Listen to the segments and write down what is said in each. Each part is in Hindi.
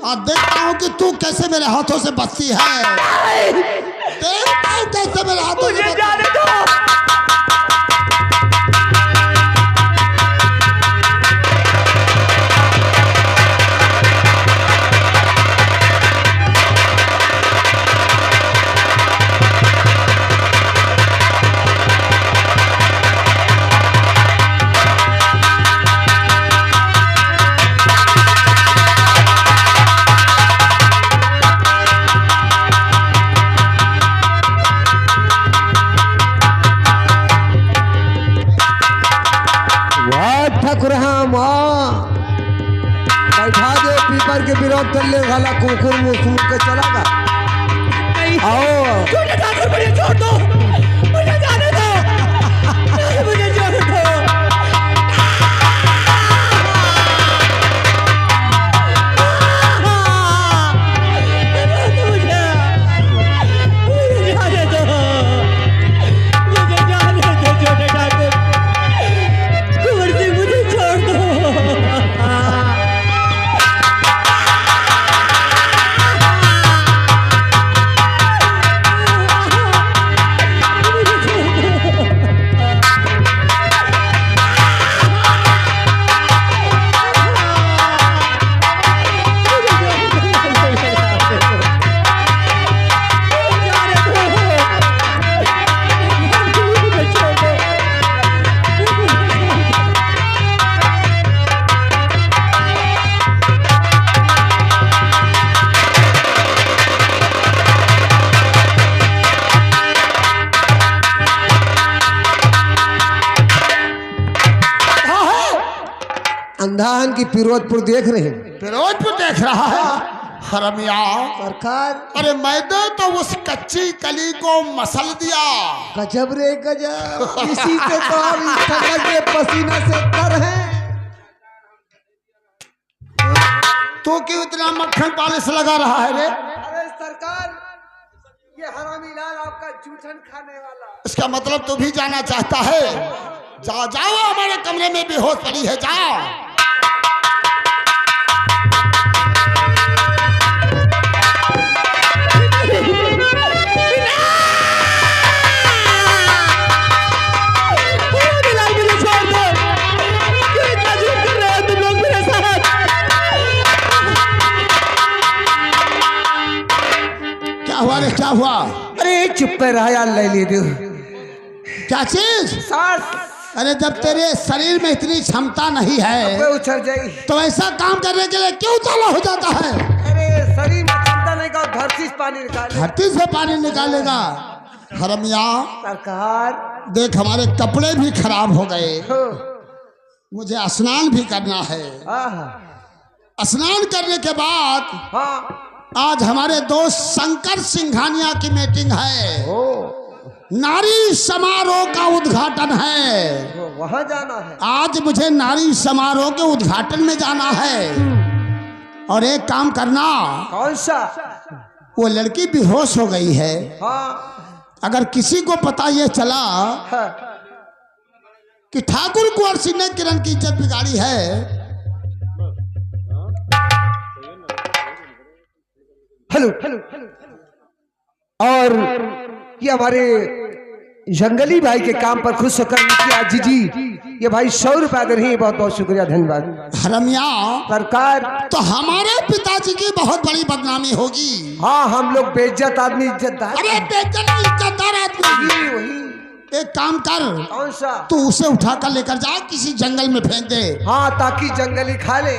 और देखता हूँ कि तू कैसे मेरे हाथों से बचती है। देखता हूँ कैसे मेरे हाथों से जाने दो। बैठा दे पीपर के विरोध कर ले वाला कुकुर मुंह सुन के चलागा। आओ मुझे छोड़ दो, मुझे जाने दो, मुझे छोड़ दो। अंधान की फिरोजपुर देख रहे हैं। फिरोजपुर देख रहा है हरमिया सरकार। अरे मैंने तो उस कच्ची कली को मसल दिया। गजब रे गजब, इसी से तो हम थकल के पसीना से तर हैं। तू क्यों इतना मक्खन पालिश लगा रहा है रे? अरे सरकार, ये हरामी लाल आपका जूठन खाने वाला। इसका मतलब तू भी जाना चाहता है? जाओ जाओ, हमारे कमरे में बेहोश पड़ी है, जाओ। क्या हुआ? अरे चुप पे रहा यार, ले ले दो। क्या चीज? सांस। अरे जब तेरे शरीर में इतनी क्षमता नहीं है उछल जाई तो ऐसा काम करने के लिए क्यों चाला हो जाता है? अरे शरीर में क्षमता नहीं का, धरती से पानी निकाले। धरती से पानी निकालेगा? हरमिया सरकार देख, हमारे कपड़े भी खराब हो गए, मुझे स्नान भी करना है। स्नान करने के बाद आज हमारे दोस्त शंकर सिंघानिया की मीटिंग है। नारी समारोह का उद्घाटन है, वहां जाना है। आज मुझे नारी समारोह के उद्घाटन में जाना है। और एक काम करना। कौन सा? वो लड़की बेहोश हो गई है। अगर किसी को पता ये चला कि ठाकुर कुंवर सिंह ने किरण की इज्जत बिगाड़ी है। हेलो। और ये हमारे जंगली भाई के काम पर खुश होकर मुखिया जी ये भाई 100 रुपया दे रही है। बहुत बहुत शुक्रिया, धन्यवाद। हरमिया सरकार, तो हमारे पिताजी की बहुत बड़ी बदनामी होगी। हाँ, हम लोग बेइज्जत आदमी इज्जतदार। अरे बेइज्जत इज्जतदार आदमी। वही। एक काम कर। कौन सा? तू उसे उठाकर लेकर जा, किसी जंगल में फेंक दे। हाँ, ताकि जंगली खा ले।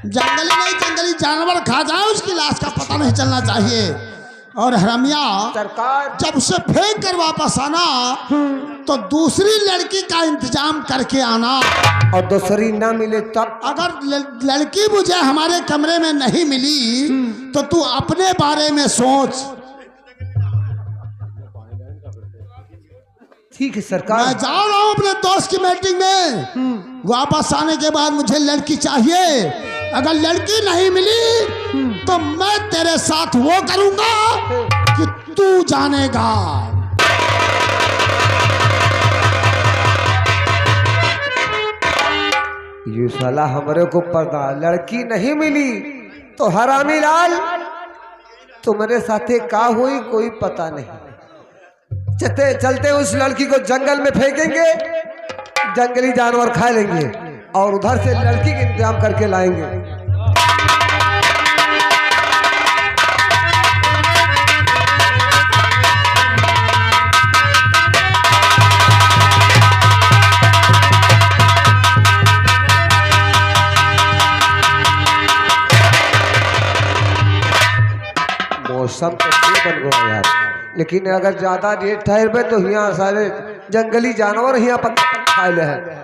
जंगली नहीं, जंगली जानवर खा जाए, उसकी लाश का पता नहीं चलना चाहिए। और हरमिया सरकार, जब उसे फेंक कर वापस आना तो दूसरी लड़की का इंतजाम करके आना। और दूसरी ना मिले तब? अगर लड़की मुझे हमारे कमरे में नहीं मिली तो तू अपने बारे में सोच। ठीक है सरकार। मैं जा रहा हूँ अपने दोस्त की मीटिंग में। वापस आने के बाद मुझे लड़की चाहिए। अगर लड़की नहीं मिली तो मैं तेरे साथ वो करूंगा कि तू जानेगा। ये साला हमारे को पता, लड़की नहीं मिली तो हरामी लाल तुम्हारे साथे का हुई कोई पता नहीं। चलते चलते उस लड़की को जंगल में फेंकेंगे, जंगली जानवर खा लेंगे और उधर से लड़की का इंतजाम करके लाएंगे। मौसम तो बन गया यार, लेकिन अगर ज्यादा रेट ठहर तो यहाँ सारे जंगली जानवर यहाँ पर खाए हैं।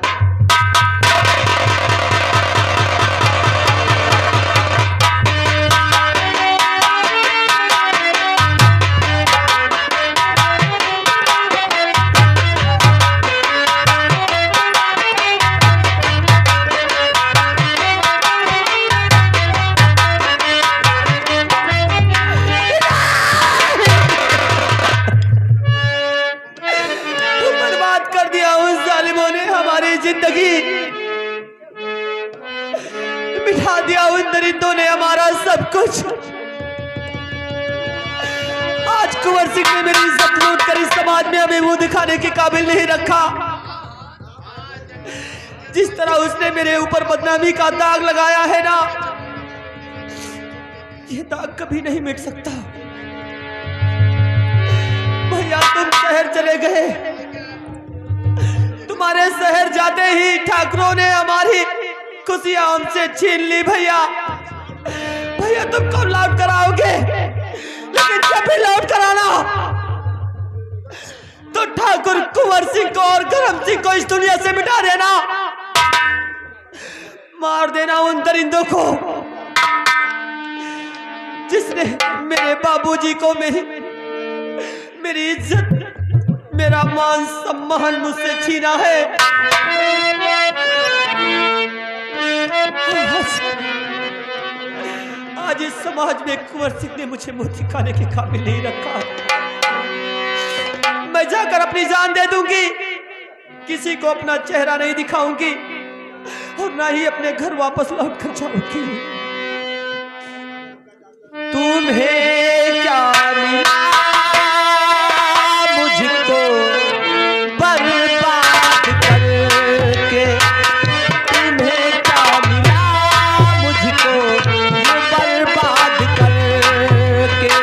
जिंदगी बिठा दिया उन दरिंदों ने हमारा सब कुछ। आज कुंवर सिंह ने मेरी इज्जत लूट कर इस समाज में हमें मुंह दिखाने के काबिल नहीं रखा। जिस तरह उसने मेरे ऊपर बदनामी का दाग लगाया है ना, ये दाग कभी नहीं मिट सकता। भैया तुम शहर चले गए, तुम्हारे शहर जाते ही ठाकुरों ने हमारी खुशियां हमसे छीन ली। भैया भैया तुम कब लौट कर आओगे? लेकिन जब भी लौट कर आना तो ठाकुर कुंवर सिंह को और करम सिंह को इस दुनिया से मिटा देना, मार देना उन दरिंदों को जिसने मेरे बाबूजी को मेरी इज्जत मेरा मान सम्मान मुझसे छीना है। आज इस समाज में कुंवर सिंह ने मुझे मुंह दिखाने के काबिल नहीं रखा। मैं जाकर अपनी जान दे दूंगी, किसी को अपना चेहरा नहीं दिखाऊंगी और ना ही अपने घर वापस लौट कर जाऊंगी। तुम्हें क्या मिला मुझको बर्बाद करके, तुम्हें क्या मिला मुझको बर्बाद करके।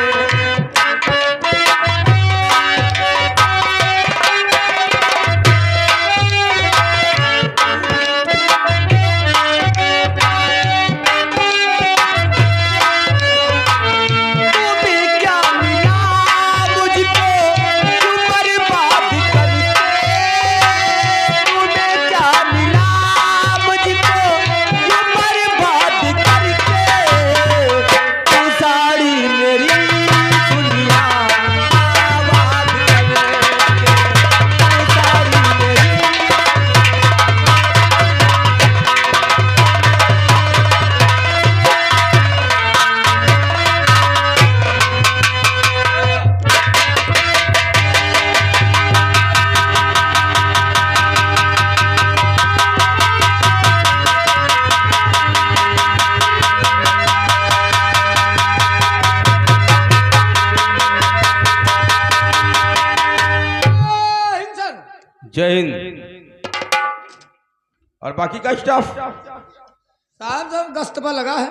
जय हिंद। और बाकी का स्टाफ साहब सब गश्त पर लगा है।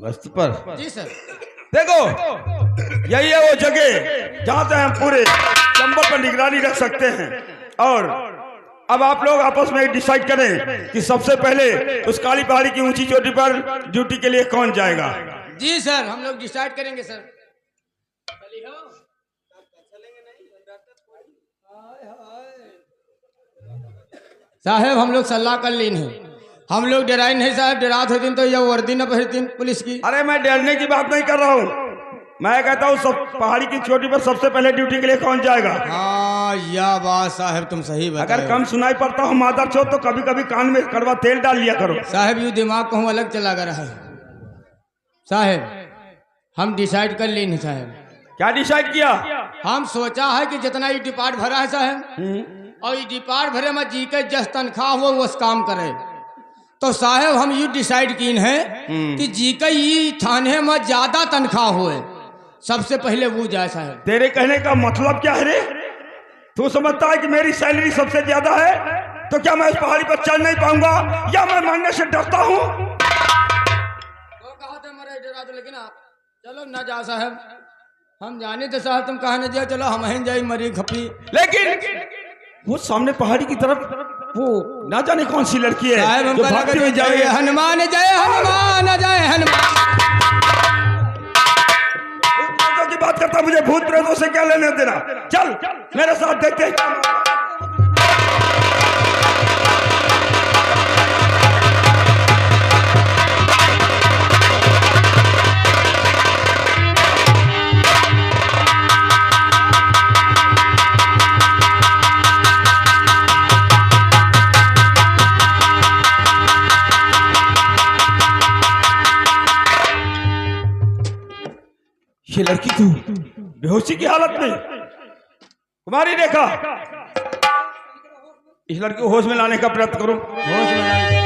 गश्त पर? जी सर। देखो यही है वो जगह जहाँ से हम पूरे चंबल पर निगरानी रख सकते हैं। और अब आप लोग आपस में डिसाइड करें कि सबसे पहले उस काली पहाड़ी की ऊंची चोटी पर ड्यूटी के लिए कौन जाएगा। जी सर, हम लोग डिसाइड करेंगे सर। साहब हम लोग सलाह कर ली नहीं, हम लोग डराए नहीं साहब। डरात होती तो यह वर्दी न पहनती पुलिस की। अरे मैं डरने की बात नहीं कर रहा हूँ, मैं कहता हूँ सब पहाड़ी की चोटी पर सबसे पहले ड्यूटी के लिए कौन जाएगा। हाँ यह बात साहब तुम सही बताए। अगर कम सुनाई पड़ता हो मादर चो तो कभी कभी कान में कड़वा तेल डाल लिया करो। साहब यू दिमाग को हम अलग चला कर रहा है साहब। हम डिसाइड कर ली नहीं साहब। क्या डिसाइड किया? हम सोचा है कि जितना ये डिपार्ट भरा है साहब, और ये डिपार्ट भरे में जी के जस तनख्वाह हो वो काम करे। तो साहब हम ये डिसाइड कीन है कि जी का ये थाने में ज्यादा तनख्वाह होए, सबसे पहले वो जाए साहब। तेरे कहने का मतलब क्या है रे? तू समझता है कि मेरी सैलरी सबसे ज्यादा है तो क्या मैं इस पहाड़ी पर चढ़ नहीं पाऊंगा या मैं मरने से डरता हूँ? तो कहा था मरे डरा तो, लेकिन आप चलो ना जा साहब, हम जाने तो साहब तुम कहा न जाओ, चलो हम ही जाए मरी खपी। लेकिन वो सामने पहाड़ी की तरफ वो ना जाने कौन सी लड़की है साहब जो हमको भागती लगे हुई तो जाए। जय हनुमान जय हनुमान जय हनुमान। भूत की बात करता, मुझे भूत प्रेतों से क्या लेने देना? चल मेरे साथ देखते हैं। ये लड़की तो बेहोशी की हालत में। कुमारी देखा, इस लड़की को होश में लाने का प्रयत्न करो। होश में लाने का।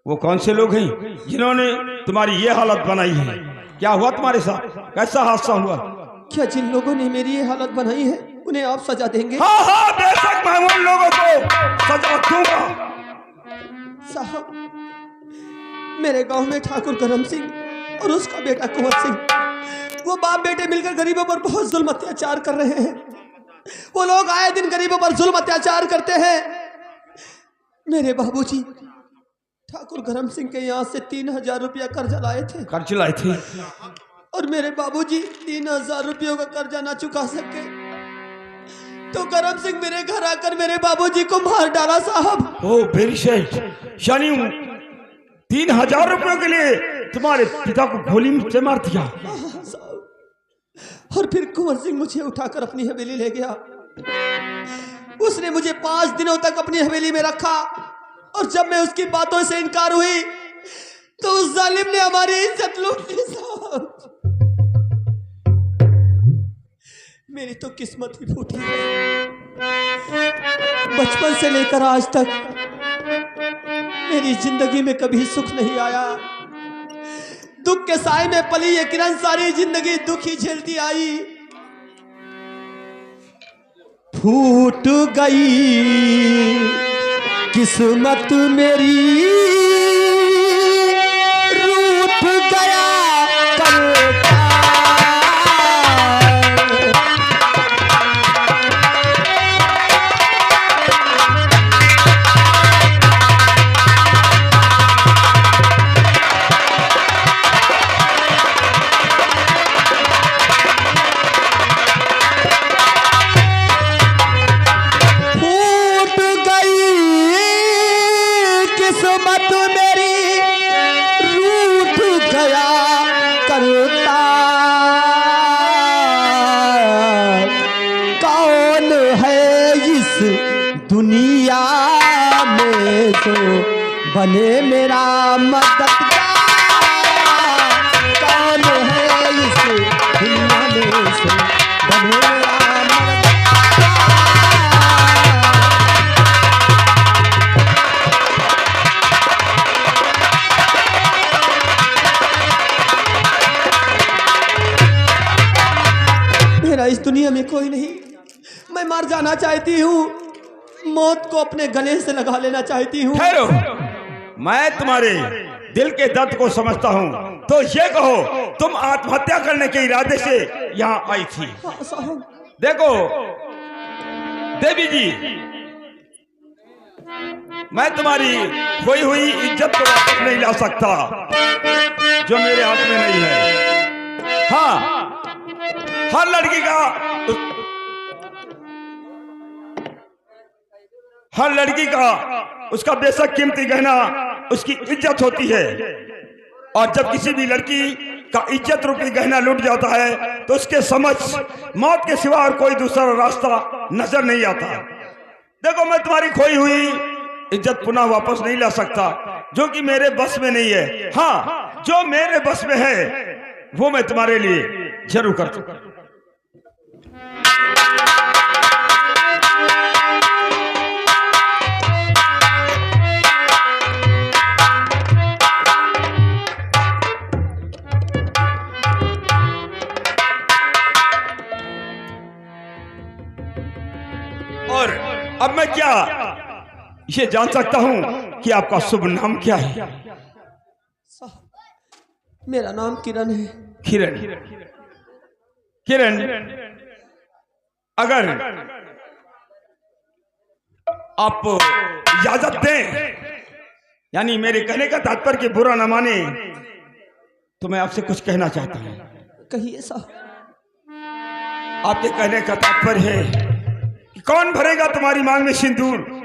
वो कौन से लोग हैं जिन्होंने तुम्हारी ये हालत बनाई है? क्या हुआ तुम्हारे साथ? कैसा हादसा हुआ? क्या जिन लोगों ने मेरी ये हालत बनाई है उन्हें आप सजा देंगे? हाँ हाँ, बेशक मैं उन लोगों को सजा दूंगा। साहब, मेरे गांव में ठाकुर करम सिंह और उसका बेटा कुंवर सिंह, वो बाप बेटे मिलकर गरीबों पर बहुत जुल्म अत्याचार कर रहे हैं। वो लोग आए दिन गरीबों पर जुल्म अत्याचार करते हैं। मेरे बाबूजी ठाकुर करम सिंह के यहाँ से 3000 रुपया कर्जा लाए थे। कर्ज लाए थे? और मेरे बाबूजी 3000 रुपयों का कर्जा ना चुका सके तो करम सिंह मेरे घर आकर मेरे बाबूजी को मार डाला साहब। ओ वेरी सैड। यानी 3000 रुपयों के लिए तुम्हारे पिता को गोली से मार दिया? और फिर कुंवर सिंह मुझे उठाकर अपनी हवेली ले गया। उसने मुझे 5 दिनों तक अपनी हवेली में रखा और जब मैं उसकी बातों से इनकार हुई तो उस जालिम ने हमारी इज्जत लूट ली साहब। मेरी तो किस्मत ही फूटी है। बचपन से लेकर आज तक मेरी जिंदगी में कभी सुख नहीं आया। दुख के साए में पली ये किरण सारी जिंदगी दुख ही झेलती आई। फूट गई किस्मत मेरी, रूठ गया करता। दुनिया में तो बने मेरा मददगार, कौन है इस दुनिया में से बने मेरा मददगार। मेरा इस दुनिया में कोई नहीं। मैं मर जाना चाहती हूँ, मौत को अपने गले से लगा लेना चाहती हूँ। ठहरो, मैं तुम्हारे दिल के दर्द को समझता हूँ। तो ये कहो, तुम आत्महत्या करने के इरादे से यहाँ आई थी? हाँ साहब। देखो देवी जी, मैं तुम्हारी खोई हुई इज्जत को वापस नहीं ला सकता, जो मेरे हाथ में नहीं है। हाँ, हर लड़की का उसका बेशक कीमती गहना उसकी इज्जत होती है, और जब किसी भी लड़की का इज्जत रूपी गहना लूट जाता है तो उसके समझ मौत के सिवा और कोई दूसरा रास्ता नजर नहीं आता। देखो, मैं तुम्हारी खोई हुई इज्जत पुनः वापस नहीं ला सकता, जो कि मेरे बस में नहीं है। हाँ, जो मेरे बस में है वो मैं तुम्हारे लिए जरूर कर दूंगा। और अब मैं क्या ये जान सकता हूं कि आपका शुभ नाम क्या है? साहब, मेरा नाम किरण है। किरण, किरण, अगर आप इजाजत दें, यानी मेरे कहने का तात्पर्य कि बुरा न माने, तो मैं आपसे कुछ कहना चाहता हूं। कहिए साहब। आपके कहने का तात्पर्य है कि कौन भरेगा तुम्हारी मांग में सिंदूर?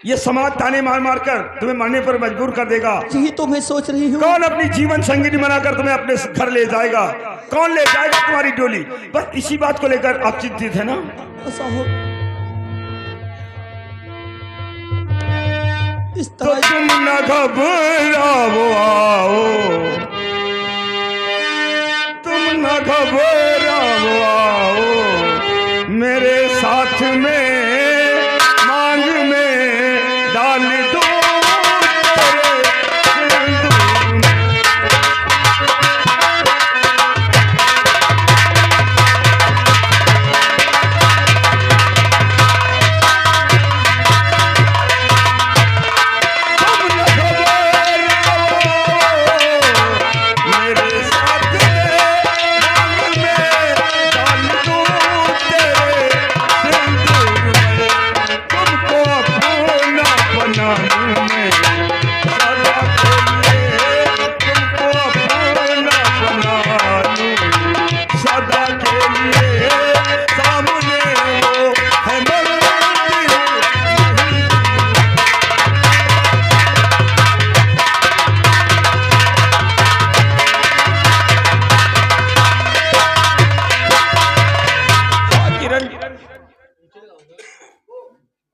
ये समाज ताने मार मार कर तुम्हें मरने पर मजबूर कर देगा। यही तो मैं सोच रही हूँ। कौन अपनी जीवन संगिनी बनाकर तुम्हें अपने घर ले जाएगा? कौन ले जाएगा तुम्हारी डोली? बस इसी बात को लेकर आप चिंतित है ना? साहब, इस तो तरह तुम न घबराओ, आओ, तुम न घबराओ, आओ, मेरे साथ में मांग में डाल दो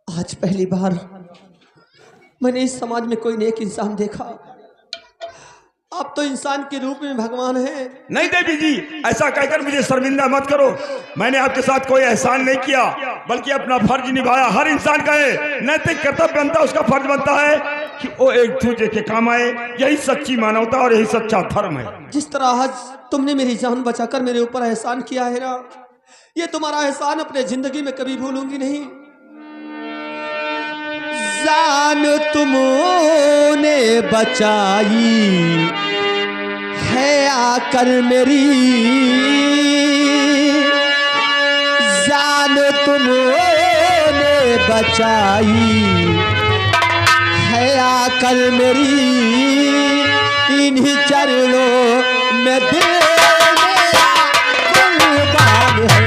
आज पहली बार मैंने इस समाज में कोई नेक इंसान देखा। आप तो इंसान के रूप में भगवान हैं। नहीं देवी जी, ऐसा कहकर मुझे शर्मिंदा मत करो। मैंने आपके साथ कोई एहसान नहीं किया, बल्कि अपना फर्ज निभाया। हर इंसान का नैतिक कर्तव्य बनता है, उसका फर्ज बनता है कि वो एक दूसरे के काम आए। यही सच्ची मानवता और यही सच्चा धर्म है। जिस तरह आज तुमने मेरी जान बचाकर मेरे ऊपर एहसान किया है ना, ये तुम्हारा एहसान अपने जिंदगी में कभी भूलूंगी नहीं। जान तुमने बचाई है आकर मेरी, जान तुमने बचाई है आकर मेरी, इन्हीं चरणों में दिल मेरा कुर्बान है।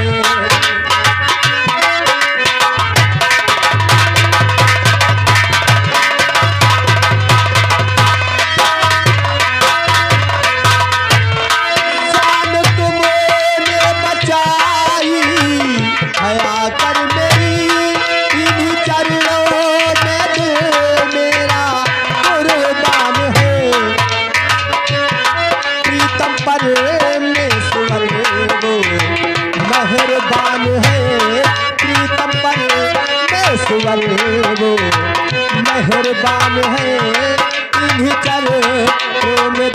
वो मेहरबान है, इन्हीं चरणों में